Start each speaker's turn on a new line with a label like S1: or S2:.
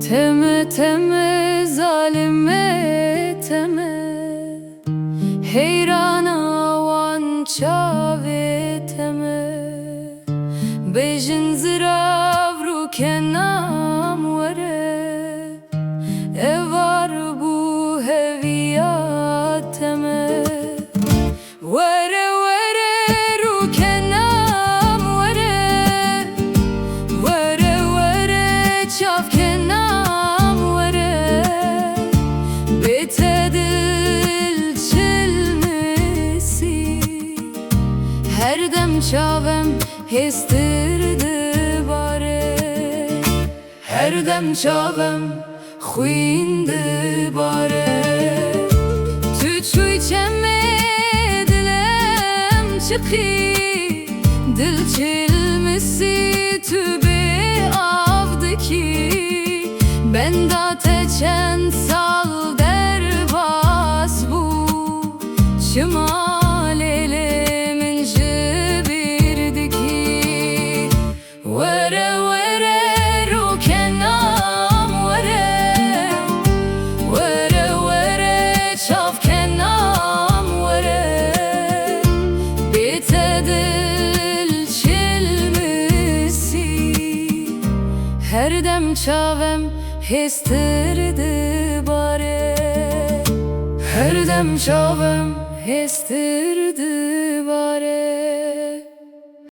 S1: Teme teme zalime teme, heyrana wan çave teme. Bejin zirav ru kenam were, evar bu heviya teme. Were were ru kenam were, were were çav kenam. Her dem çavem hestirdi bare, her dem çavem xwindi bare. Tu çuy çeme dilem çıqi, dil çilmesi tu be avdiki. Ben da teçen sal derbas bu çıma. Her dem çavem hestirdi bare, her dem çavem hestirdi.